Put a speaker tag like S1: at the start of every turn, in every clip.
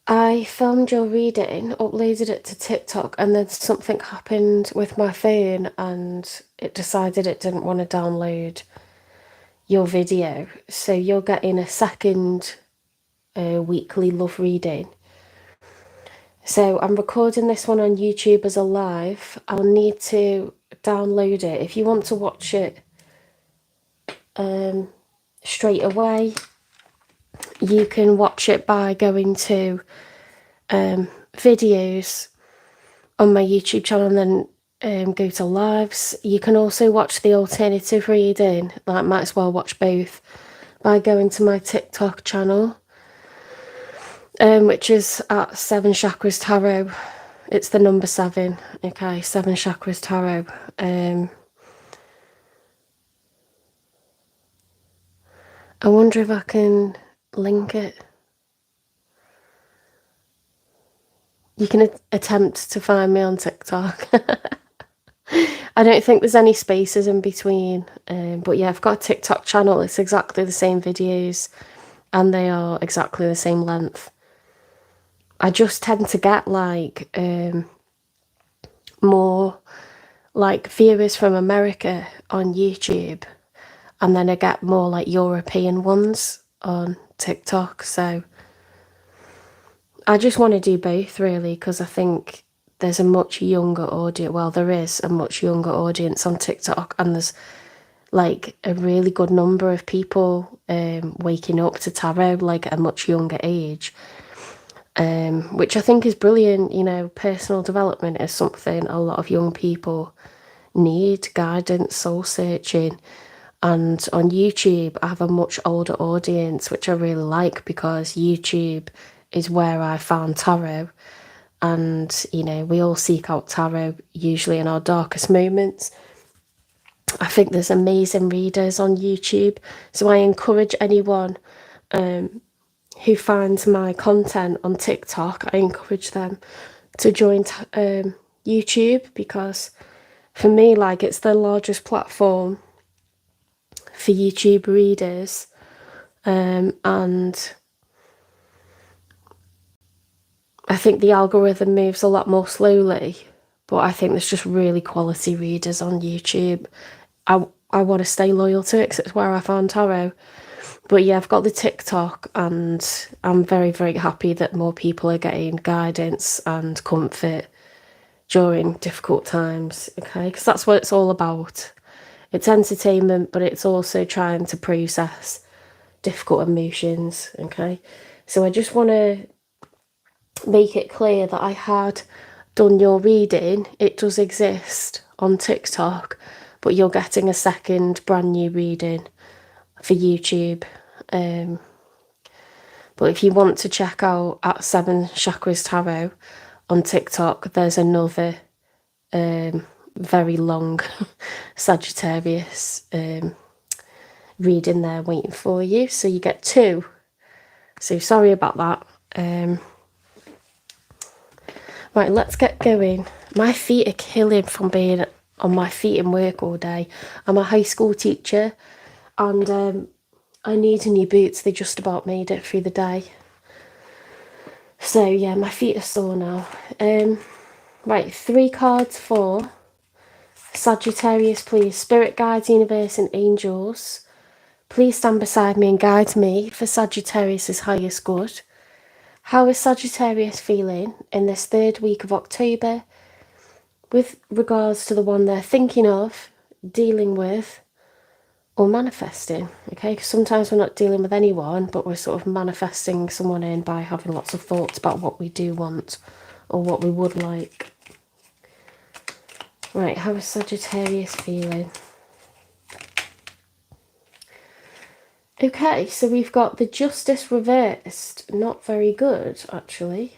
S1: I filmed your reading, uploaded it to TikTok, and then something happened with my phone and it decided it didn't want to download your video. So you're getting a second weekly love reading. So I'm recording this one on YouTube as a live. I'll need to download it. If you want to watch it straight away, you can watch it by going to videos on my YouTube channel and then go to lives. You can also watch the alternative reading, like might as well watch both, by going to my TikTok channel, which is at 7 Chakras Tarot. It's the number 7, okay, 7 Chakras Tarot. I wonder if I can link it. You can attempt to find me on TikTok. I don't think there's any spaces in between. But yeah, I've got a TikTok channel. It's exactly the same videos and they are exactly the same length. I just tend to get like more like viewers from America on YouTube, and then I get more like European ones on TikTok. So I just want to do both really, because I think there's a much younger audience. Well, there is a much younger audience on TikTok, and there's like a really good number of people waking up to tarot like at a much younger age, which I think is brilliant. You know, personal development is something a lot of young people need, guidance, soul searching. And on YouTube, I have a much older audience, which I really like, because YouTube is where I found tarot. And, you know, we all seek out tarot usually in our darkest moments. I think there's amazing readers on YouTube. So I encourage anyone who finds my content on TikTok, I encourage them to join YouTube, because for me, like, it's the largest platform for YouTube readers, and I think the algorithm moves a lot more slowly, but I think there's just really quality readers on YouTube. I want to stay loyal to it because it's where I found tarot. But yeah, I've got the TikTok, and I'm very, very happy that more people are getting guidance and comfort during difficult times, okay? Because that's what it's all about. It's entertainment, but it's also trying to process difficult emotions, okay? So I just want to make it clear that I had done your reading. It does exist on TikTok, but you're getting a second brand new reading for YouTube. But if you want to check out at 7 Chakras Tarot on TikTok, there's another very long Sagittarius reading there waiting for you. So you get 2. So sorry about that. Right, let's get going. My feet are killing from being on my feet in work all day. I'm a high school teacher, and I need new boots. They just about made it through the day. So yeah, my feet are sore now. Right, 3 cards for Sagittarius, please. Spirit guides, universe, and angels, please stand beside me and guide me for Sagittarius's highest good. How is Sagittarius feeling in this 3rd week of October with regards to the one they're thinking of, dealing with, or manifesting? Okay, because sometimes we're not dealing with anyone, but we're sort of manifesting someone in by having lots of thoughts about what we do want or what we would like. Right, how is Sagittarius feeling? Okay, so we've got the Justice reversed. Not very good, actually.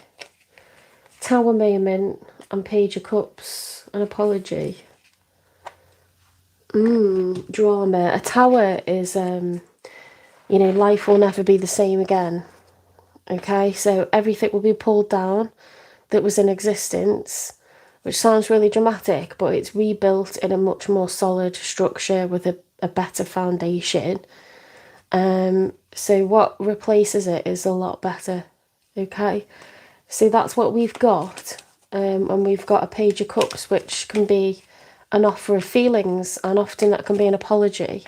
S1: Tower moment and Page of Cups. An apology. Drama. A tower is, you know, life will never be the same again. Okay, so everything will be pulled down that was in existence, which sounds really dramatic, but it's rebuilt in a much more solid structure with a better foundation. So what replaces it is a lot better, okay? So that's what we've got. And we've got a Page of Cups, which can be an offer of feelings, and often that can be an apology.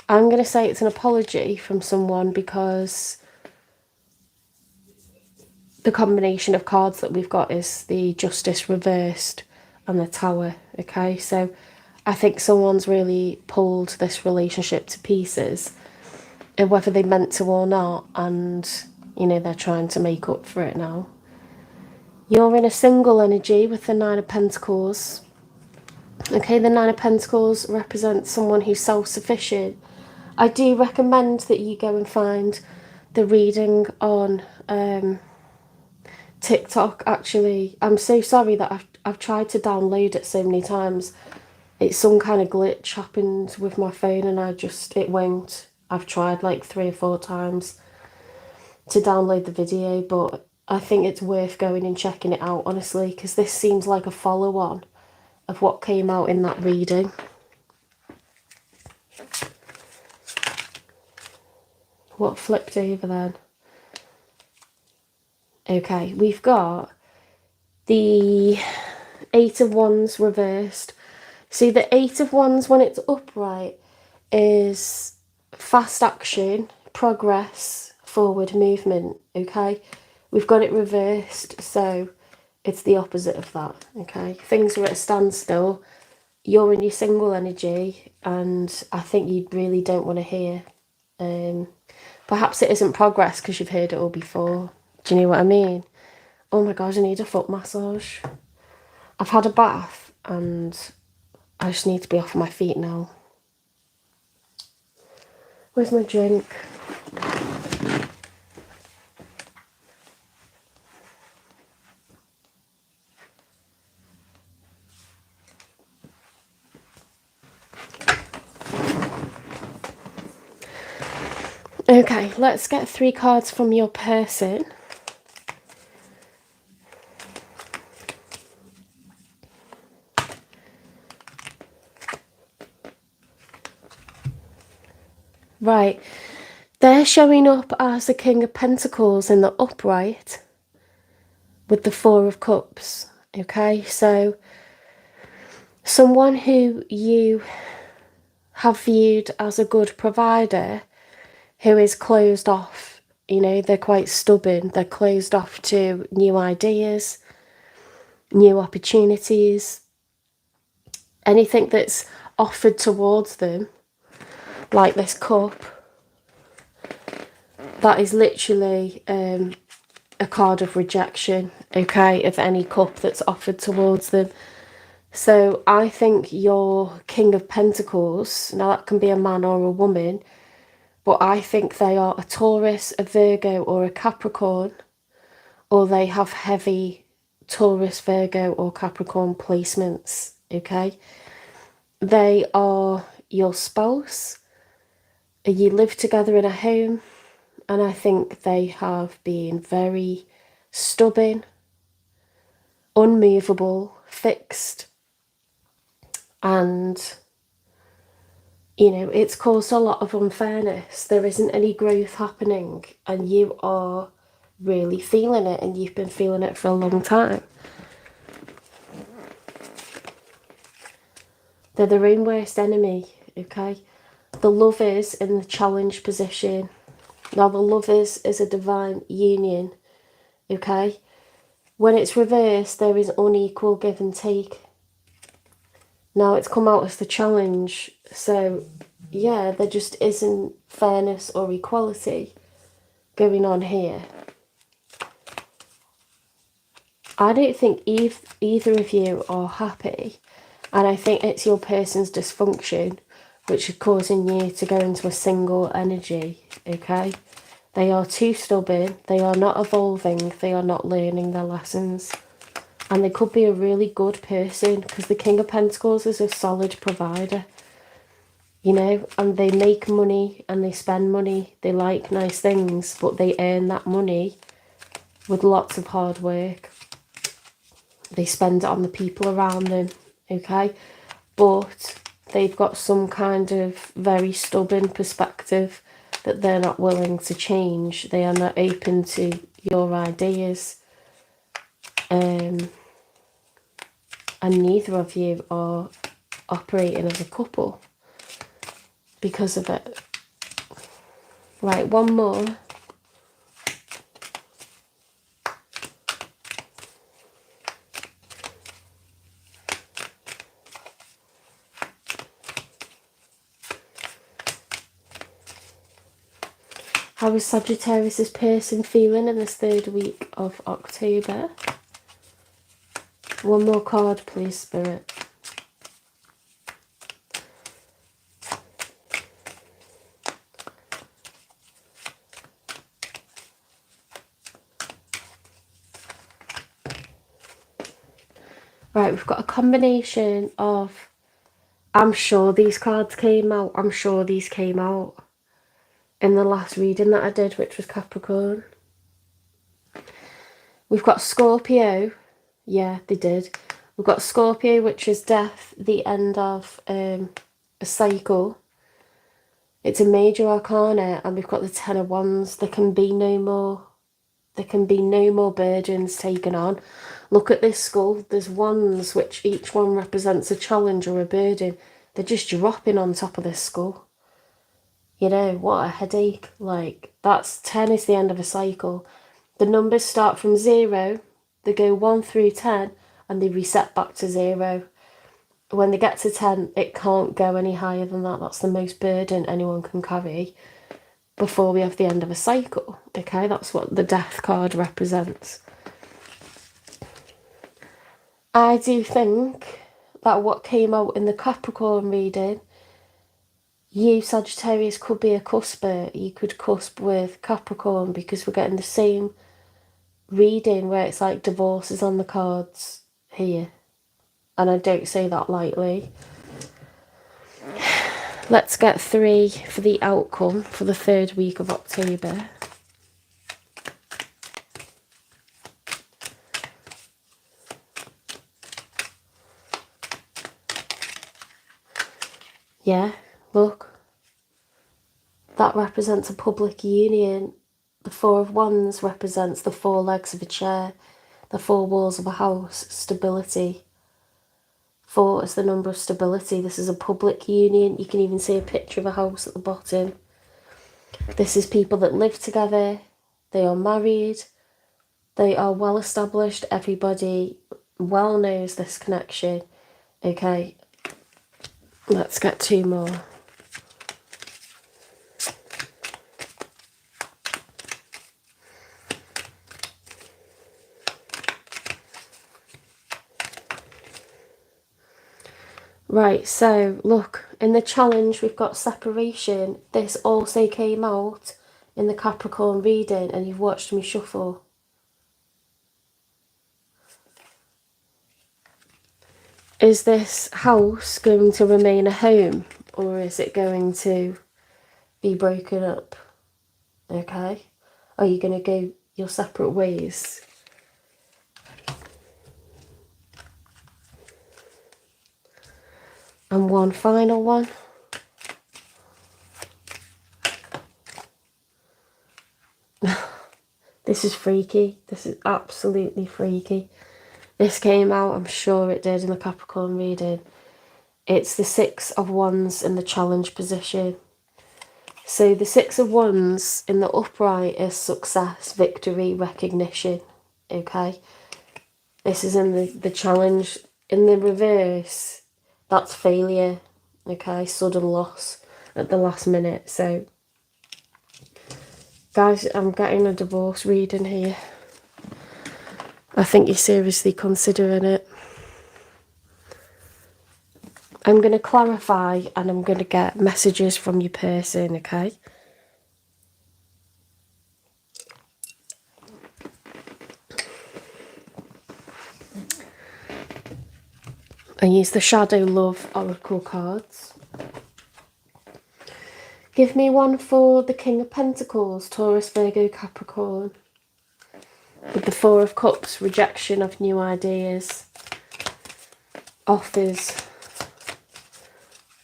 S1: I'm going to say it's an apology from someone because the combination of cards that we've got is the Justice reversed and the Tower, okay? So I think someone's really pulled this relationship to pieces, whether they meant to or not, and, you know, they're trying to make up for it now. You're in a single energy with the Nine of Pentacles. Okay, the Nine of Pentacles represents someone who's self-sufficient. I do recommend that you go and find the reading on TikTok, actually. I'm so sorry that I've tried to download it so many times. It's some kind of glitch happened with my phone and it won't. I've tried like 3 or 4 times to download the video, but I think it's worth going and checking it out, honestly, because this seems like a follow-on of what came out in that reading. What flipped over then? Okay, we've got the Eight of Wands reversed. See, the Eight of Wands, when it's upright, is fast action, progress, forward movement, okay? We've got it reversed, so it's the opposite of that, okay? Things are at a standstill. You're in your single energy, and I think you really don't want to hear. Perhaps it isn't progress because you've heard it all before. Do you know what I mean? Oh my gosh, I need a foot massage. I've had a bath and I just need to be off my feet now. Where's my drink? Okay, let's get 3 cards from your person. Right, they're showing up as the King of Pentacles in the upright with the Four of Cups, okay? So someone who you have viewed as a good provider who is closed off, you know, they're quite stubborn, they're closed off to new ideas, new opportunities, anything that's offered towards them, like this cup, that is literally a card of rejection, okay, of any cup that's offered towards them. So I think your King of Pentacles, now that can be a man or a woman, but I think they are a Taurus, a Virgo or a Capricorn, or they have heavy Taurus, Virgo or Capricorn placements, okay? They are your spouse, you live together in a home, and I think they have been very stubborn, unmovable, fixed, and, you know, it's caused a lot of unfairness. There isn't any growth happening, and you are really feeling it, and you've been feeling it for a long time. They're their own worst enemy, okay? The Lovers in the challenge position. Now, the Lovers is a divine union, okay? When it's reversed, there is unequal give and take. Now, it's come out as the challenge, so, yeah, there just isn't fairness or equality going on here. I don't think either of you are happy, and I think it's your person's dysfunction which is causing you to go into a single energy, okay? They are too stubborn, they are not evolving, they are not learning their lessons. And they could be a really good person, because the King of Pentacles is a solid provider, you know, and they make money and they spend money, they like nice things, but they earn that money with lots of hard work. They spend it on the people around them, okay? But they've got some kind of very stubborn perspective that they're not willing to change. They are not open to your ideas. And neither of you are operating as a couple because of it. Right, one more. How is Sagittarius' person feeling in this 3rd week of October? One more card, please, Spirit. Right, we've got a combination of, I'm sure these cards came out, I'm sure these came out in the last reading that I did, which was Capricorn. We've got Scorpio. Yeah, they did. We've got Scorpio, which is death, the end of a cycle. It's a major arcana, and we've got the 10 of Wands. There can be no more. There can be no more burdens taken on. Look at this skull. There's wands, which each one represents a challenge or a burden. They're just dropping on top of this skull. You know, what a headache. Like, that's 10 is the end of a cycle. The numbers start from 0, they go 1 through 10, and they reset back to 0. When they get to 10, it can't go any higher than that. That's the most burden anyone can carry before we have the end of a cycle. Okay, that's what the death card represents. I do think that what came out in the Capricorn reading, you, Sagittarius, could be a cusper. You could cusp with Capricorn, because we're getting the same reading where it's like divorces on the cards here. And I don't say that lightly. Let's get 3 for the outcome for the 3rd week of October. Yeah, look. That represents a public union. The 4 of Wands represents the 4 legs of a chair, the 4 walls of a house, stability. 4 is the number of stability. This is a public union. You can even see a picture of a house at the bottom. This is people that live together. They are married. They are well established. Everybody well knows this connection. Okay, let's get 2 more. Right, so look, in the challenge we've got separation. This also came out in the Capricorn reading, and you've watched me shuffle. Is this house going to remain a home, or is it going to be broken up? Okay, are you going to go your separate ways? And one final one. This is freaky. This is absolutely freaky. This came out, I'm sure it did, in the Capricorn reading. It's the 6 of Wands in the challenge position. So the 6 of Wands in the upright is success, victory, recognition. Okay? This is in the challenge. In the reverse, that's failure. Okay? Sudden loss at the last minute. So, guys, I'm getting a divorce reading here. I think you're seriously considering it. I'm going to clarify, and I'm going to get messages from your person, okay? I use the Shadow Love Oracle cards. Give me one for the King of Pentacles, Taurus, Virgo, Capricorn. With the 4 of Cups, rejection of new ideas, offers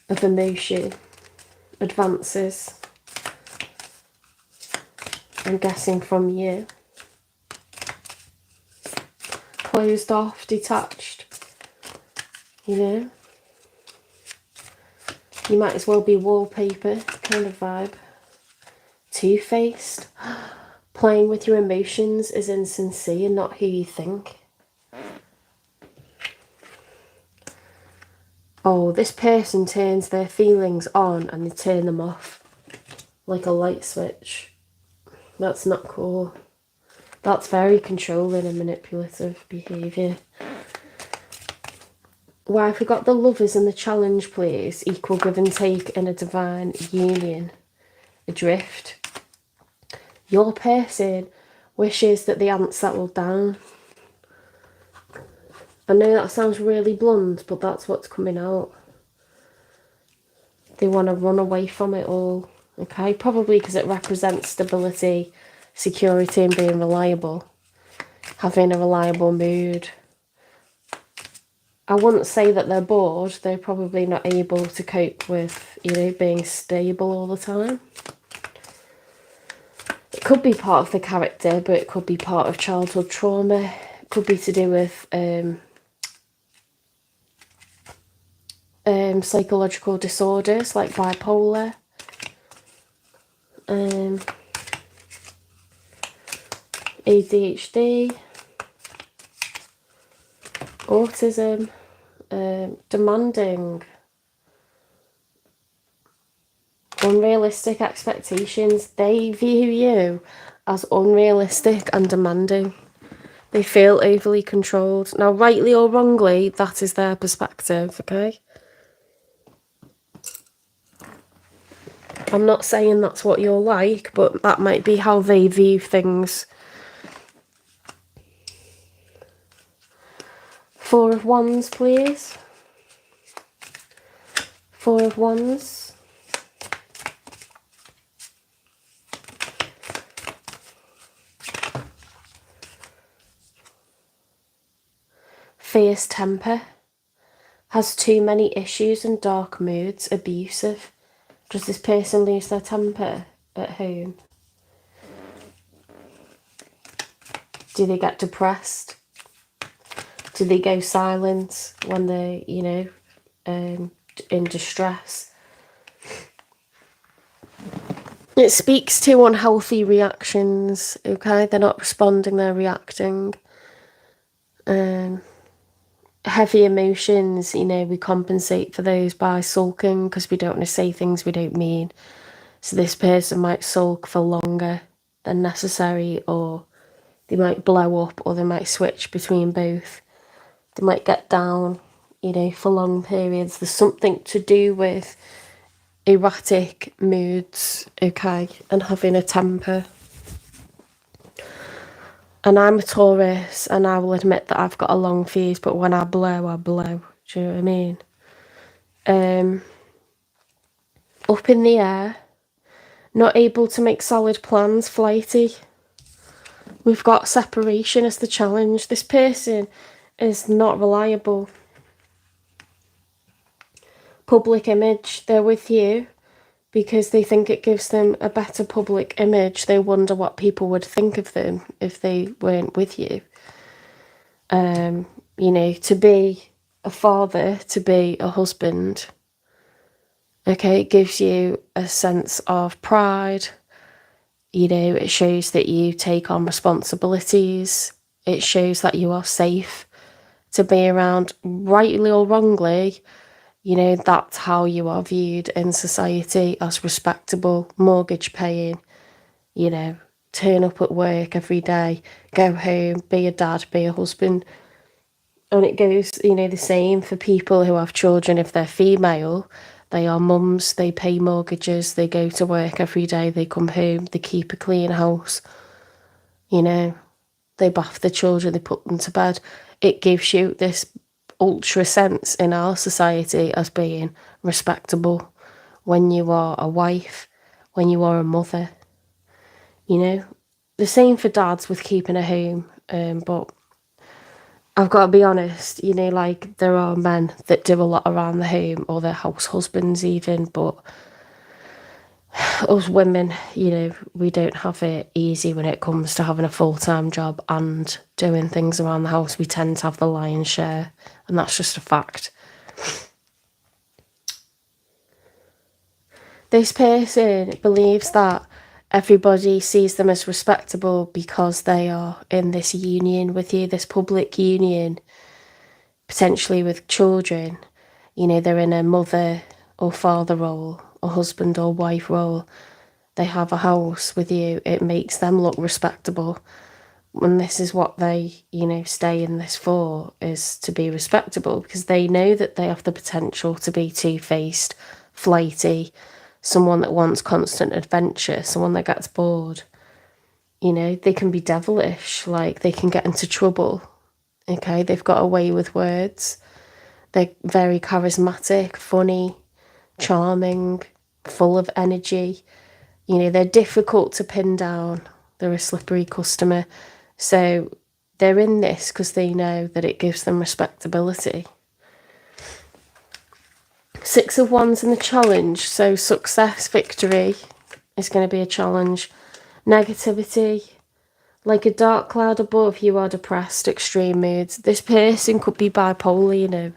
S1: of emotion, advances. I'm guessing from you. Closed off, detached, you know. You might as well be wallpaper kind of vibe. Two-faced. Playing with your emotions is insincere, not who you think. Oh, this person turns their feelings on and they turn them off. Like a light switch. That's not cool. That's very controlling and manipulative behaviour. Why have we got the lovers and the challenge, please? Equal give and take in a divine union. Adrift. Your person wishes that they hadn't settled down. I know that sounds really blunt, but that's what's coming out. They want to run away from it all. Okay, probably because it represents stability, security and being reliable. Having a reliable mood. I wouldn't say that they're bored. They're probably not able to cope with, you know, being stable all the time. It could be part of the character, but it could be part of childhood trauma. It could be to do with psychological disorders like bipolar. ADHD. Autism. Demanding. Unrealistic expectations. They view you as unrealistic and demanding. They feel overly controlled. Now, rightly or wrongly, that is their perspective, okay? I'm not saying that's what you're like, but that might be how they view things. Four of Wands, please. Four of Wands. Fierce temper. Has too many issues and dark moods. Abusive. Does this person lose their temper at home? Do they get depressed? Do they go silent when they're, you know, in distress? It speaks to unhealthy reactions, okay? They're not responding, they're reacting. Heavy emotions, you know, we compensate for those by sulking because we don't want to say things we don't mean. So this person might sulk for longer than necessary, or they might blow up, or they might switch between both. They might get down, you know, for long periods. There's something to do with erratic moods, okay, and having a temper. And I'm a Taurus, and I will admit that I've got a long fuse, but when I blow, I blow. Do you know what I mean? Up in the air, not able to make solid plans, flighty. We've got separation as the challenge. This person is not reliable. Public image, they're with you because they think it gives them a better public image. They wonder what people would think of them if they weren't with you. You know, to be a father, to be a husband, okay, it gives you a sense of pride. You know, it shows that you take on responsibilities. It shows that you are safe to be around, rightly or wrongly. You know, that's how you are viewed in society, as respectable, mortgage paying, you know, turn up at work every day, go home, be a dad, be a husband. And it goes, you know, the same for people who have children. If they're female, they are mums, they pay mortgages, they go to work every day, they come home, they keep a clean house, you know, they bath the children, they put them to bed. It gives you this ultra sense in our society as being respectable when you are a wife, when you are a mother, you know. The same for dads with keeping a home, but I've got to be honest, you know, like there are men that do a lot around the home, or their house husbands even, but us women, we don't have it easy when it comes to having a full-time job and doing things around the house. We tend to have the lion's share, and that's just a fact. This person believes that everybody sees them as respectable because they are in this union with you, this public union, potentially with children. They're in a mother or father role, a husband or wife role. They have a house with you. It makes them look respectable. And this is what they, stay in this for, is to be respectable, because they know that they have the potential to be two-faced, flighty, someone that wants constant adventure, someone that gets bored. They can be devilish, like they can get into trouble. Okay, they've got a way with words. They're very charismatic, funny, charming, full of energy. They're difficult to pin down. They're a slippery customer. So they're in this because they know that it gives them respectability. 6 of Wands in the challenge. So success, victory is going to be a challenge. Negativity, like a dark cloud above, you are depressed, extreme moods. This person could be bipolar,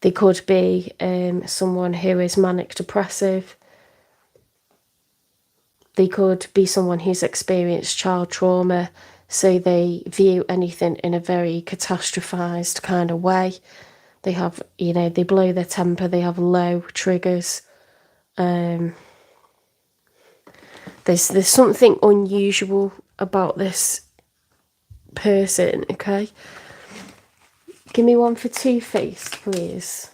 S1: They could be someone who is manic depressive. They could be someone who's experienced child trauma, so they view anything in a very catastrophized kind of way. They have, they blow their temper, they have low triggers. There's something unusual about this person, okay? Give me one for Two-Faced, please.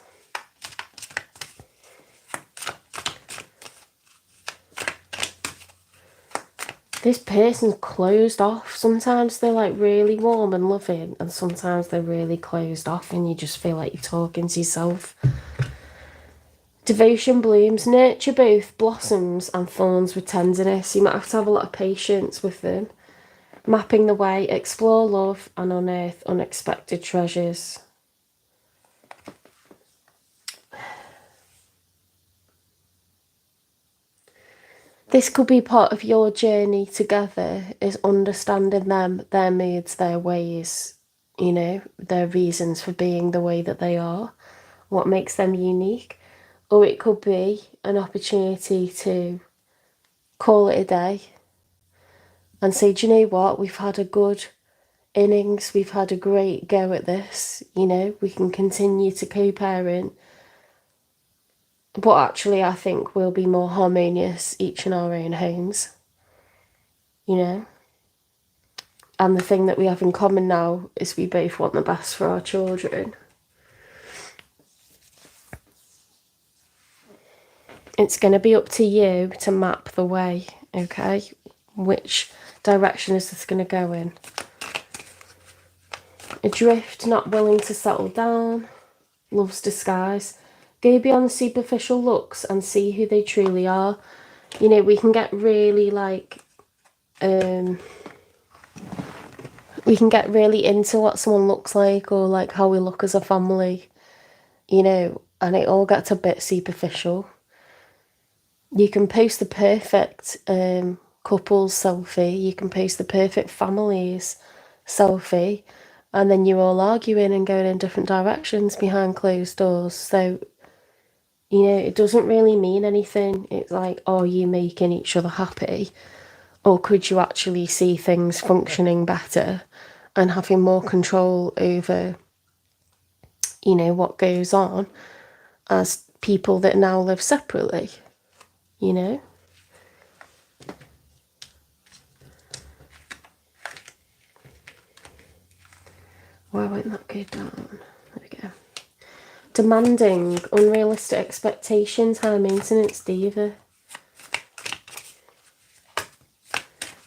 S1: This person's closed off. Sometimes they're like really warm and loving, and sometimes they're really closed off and you just feel like you're talking to yourself. Devotion blooms, nurture both blossoms and thorns with tenderness. You might have to have a lot of patience with them. Mapping the way, explore love and unearth unexpected treasures. This could be part of your journey together, is understanding them, their moods, their ways, their reasons for being the way that they are, what makes them unique. Or it could be an opportunity to call it a day and say, do you know what, we've had a good innings, we've had a great go at this, we can continue to co-parent. But actually, I think we'll be more harmonious each in our own homes, And the thing that we have in common now is we both want the best for our children. It's going to be up to you to map the way, okay? Which direction is this going to go in? Adrift, not willing to settle down. Love's disguise. Go beyond superficial looks and see who they truly are. We can get really we can get really into what someone looks like, or like how we look as a family, and it all gets a bit superficial. You can post the perfect couples selfie, you can post the perfect families selfie, and then you're all arguing and going in different directions behind closed doors. So, it doesn't really mean anything. It's like, are you making each other happy? Or could you actually see things functioning better and having more control over, what goes on as people that now live separately, Why won't that go down? There we go. Demanding, unrealistic expectations, high maintenance diva.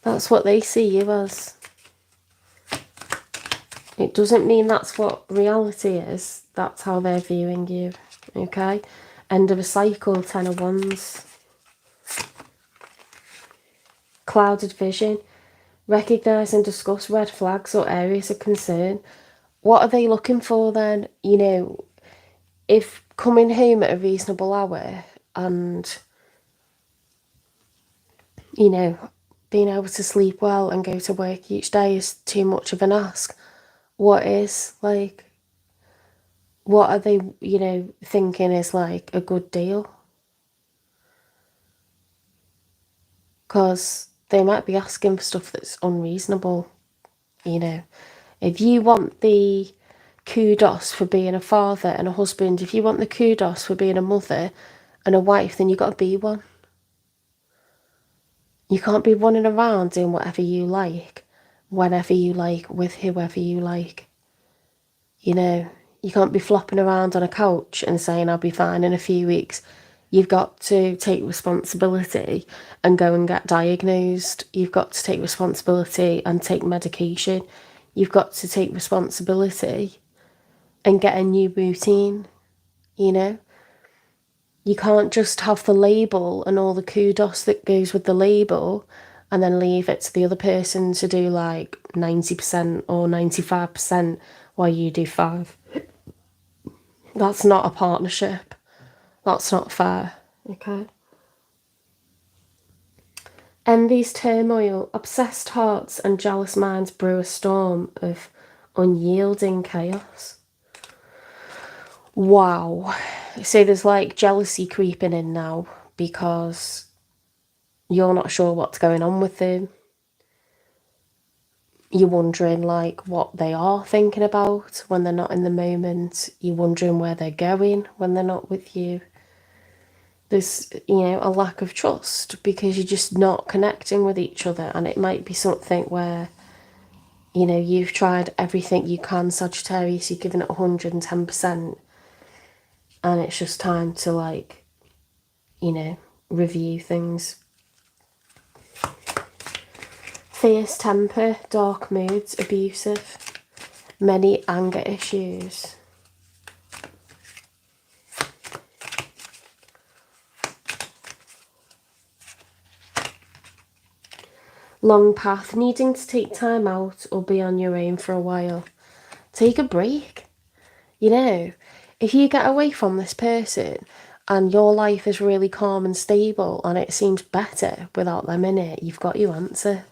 S1: That's what they see you as. It doesn't mean that's what reality is. That's how they're viewing you, okay? End of a cycle, 10 of Wands. Clouded vision. Recognise and discuss red flags or areas of concern. What are they looking for then? If coming home at a reasonable hour and you know, being able to sleep well and go to work each day is too much of an ask. What is, like, what are they, thinking is like a good deal? Because they might be asking for stuff that's unreasonable, If you want the kudos for being a father and a husband, if you want the kudos for being a mother and a wife, then you've got to be one. You can't be running around doing whatever you like, whenever you like, with whoever you like. You can't be flopping around on a couch and saying I'll be fine in a few weeks. You've got to take responsibility and go and get diagnosed. You've got to take responsibility and take medication. You've got to take responsibility and get a new routine, You can't just have the label and all the kudos that goes with the label and then leave it to the other person to do like 90% or 95% while you do 5%. That's not a partnership. That's not fair, okay? Envy's turmoil, obsessed hearts and jealous minds brew a storm of unyielding chaos. Wow. So there's like jealousy creeping in now because you're not sure what's going on with them. You're wondering like what they are thinking about when they're not in the moment. You're wondering where they're going when they're not with you. There's, a lack of trust because you're just not connecting with each other. And it might be something where, you've tried everything you can, Sagittarius, you've given it 110%. And it's just time to like, review things. Fierce temper, dark moods, abusive, many anger issues. Long path, needing to take time out or be on your own for a while. Take a break. If you get away from this person and your life is really calm and stable and it seems better without them in it, you've got your answer.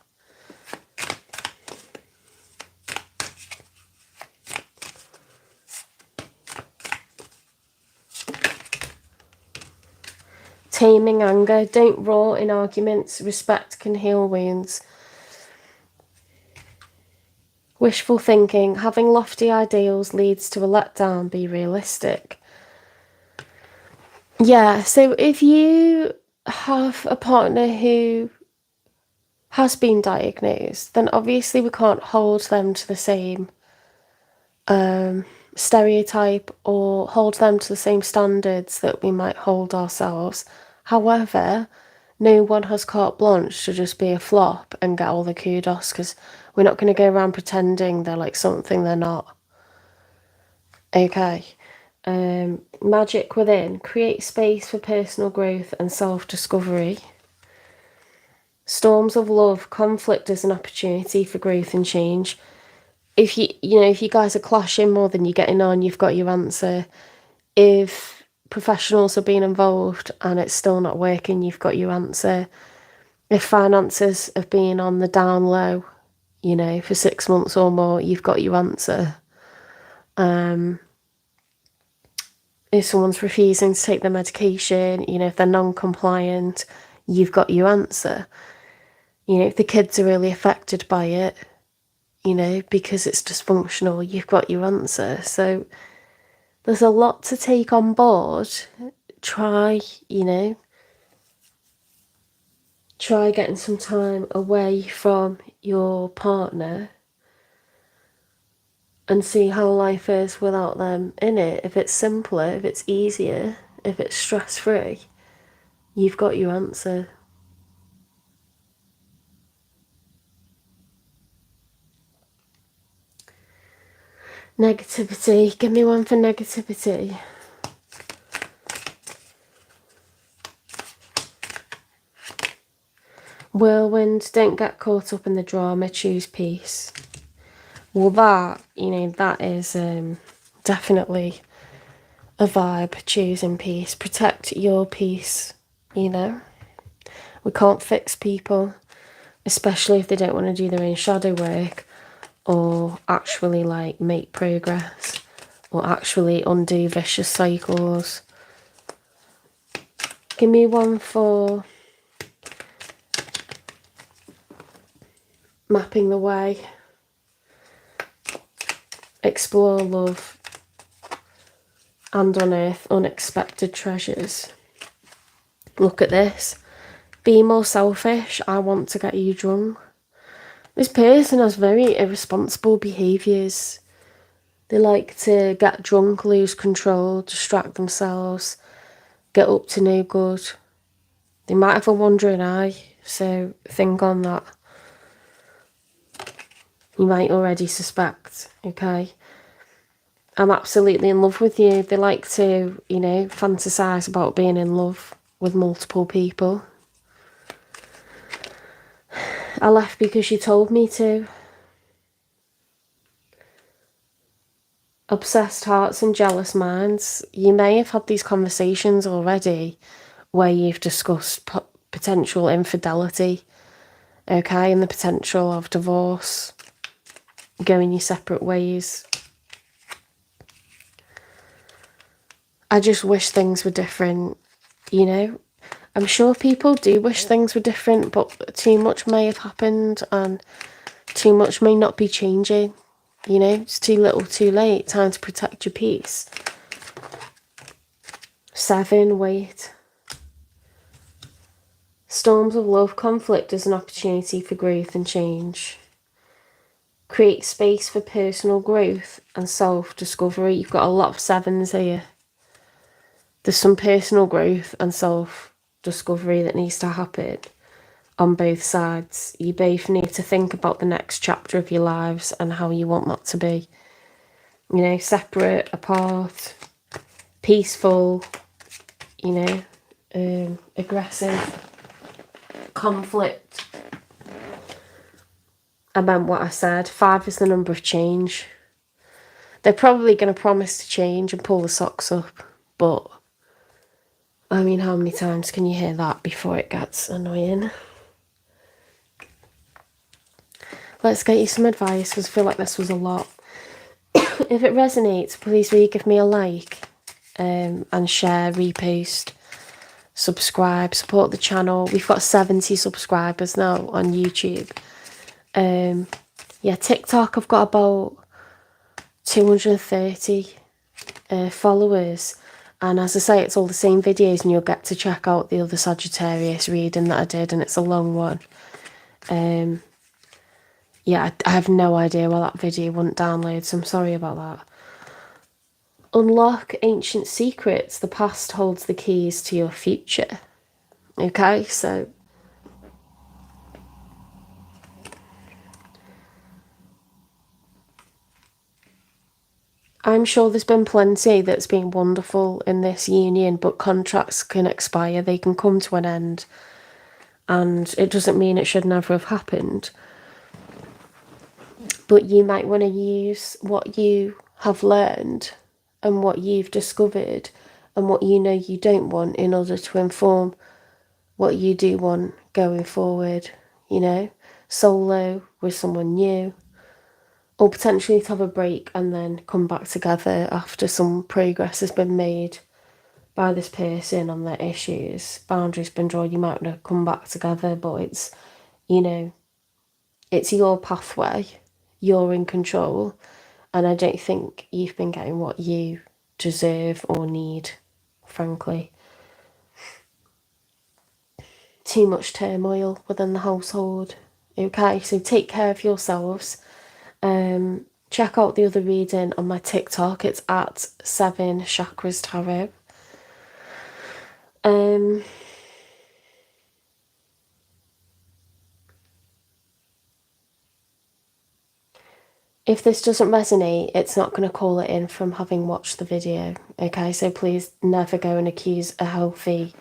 S1: Taming anger, don't roar in arguments, respect can heal wounds. Wishful thinking, having lofty ideals leads to a letdown, be realistic. Yeah, so if you have a partner who has been diagnosed, then obviously we can't hold them to the same stereotype or hold them to the same standards that we might hold ourselves. However, no one has carte blanche to just be a flop and get all the kudos, because we're not going to go around pretending they're like something they're not. Okay. Magic within, create space for personal growth and self-discovery. Storms of love, conflict is an opportunity for growth and change. If you guys are clashing more than you're getting on, you've got your answer. If professionals are being involved and it's still not working, you've got your answer. If finances have been on the down low, for 6 months or more, you've got your answer. If someone's refusing to take their medication, if they're non-compliant, you've got your answer. If the kids are really affected by it, because it's dysfunctional, you've got your answer. So there's a lot to take on board. Try getting some time away from your partner and see how life is without them in it. If it's simpler, if it's easier, if it's stress-free, you've got your answer. Negativity. Give me one for negativity. Whirlwind. Don't get caught up in the drama. Choose peace. Well, that is definitely a vibe. Choosing peace. Protect your peace, We can't fix people, especially if they don't want to do their own shadow work or actually like make progress or actually undo vicious cycles. Give me one for mapping the way, explore love, and unearth unexpected treasures. Look at this. Be more selfish. I want to get you drunk. This person has very irresponsible behaviours. They like to get drunk, lose control, distract themselves, get up to no good. They might have a wandering eye, so think on that. You might already suspect, okay? I'm absolutely in love with you. They like to, you know, fantasise about being in love with multiple people. I left because you told me to. Obsessed hearts and jealous minds. You may have had these conversations already where you've discussed potential infidelity, okay, and the potential of divorce, going your separate ways. I just wish things were different, you know. I'm sure people do wish things were different, but too much may have happened and too much may not be changing. You know, it's too little, too late. Time to protect your peace. 7, wait. Storms of love, conflict is an opportunity for growth and change. Create space for personal growth and self-discovery. You've got a lot of 7s here. There's some personal growth and self-discovery that needs to happen on both sides. You both need to think about the next chapter of your lives and how you want that to be. You know, separate, apart, peaceful, you know, aggressive, conflict. I meant what I said. 5 is the number of change. They're probably going to promise to change and pull the socks up, but I mean, how many times can you hear that before it gets annoying? Let's get you some advice, because I feel like this was a lot. If it resonates, please will you give me a like and share, repost, subscribe, support the channel. We've got 70 subscribers now on YouTube. Yeah, TikTok, I've got about 230 followers. And as I say, it's all the same videos, and you'll get to check out the other Sagittarius reading that I did, and it's a long one. Yeah, I have no idea why that video wouldn't download, so I'm sorry about that. Unlock ancient secrets. The past holds the keys to your future. Okay, so I'm sure there's been plenty that's been wonderful in this union, but contracts can expire, they can come to an end, and it doesn't mean it should never have happened. But you might want to use what you have learned and what you've discovered and what you know you don't want in order to inform what you do want going forward, you know, solo with someone new, or potentially to have a break and then come back together after some progress has been made by this person on their issues, boundaries been drawn. You might want to come back together, but it's, you know, it's your pathway, you're in control, and I don't think you've been getting what you deserve or need, frankly. Too much turmoil within the household. Okay, so take care of yourselves. Check out the other reading on my TikTok. It's at 7 Chakras Tarot. If this doesn't resonate, it's not going to call it in from having watched the video. Okay, so please never go and accuse a healthy,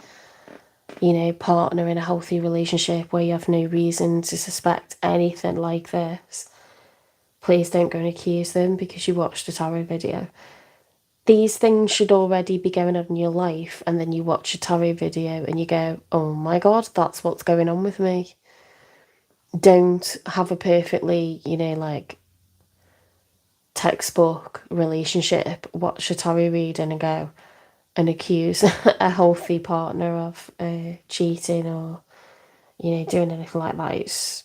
S1: you know, partner in a healthy relationship where you have no reason to suspect anything like this. Please don't go and accuse them because you watched a tarot video. these things should already be going on in your life, and then you watch a tarot video and you go, oh my god, that's what's going on with me. Don't have a perfectly, like textbook relationship, watch a tarot reading and go and accuse a healthy partner of cheating or, doing anything like that.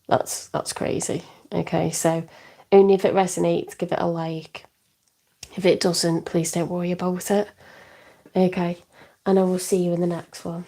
S1: That's crazy. Okay, so only if it resonates, give it a like. If it doesn't, please don't worry about it. Okay, and I will see you in the next one.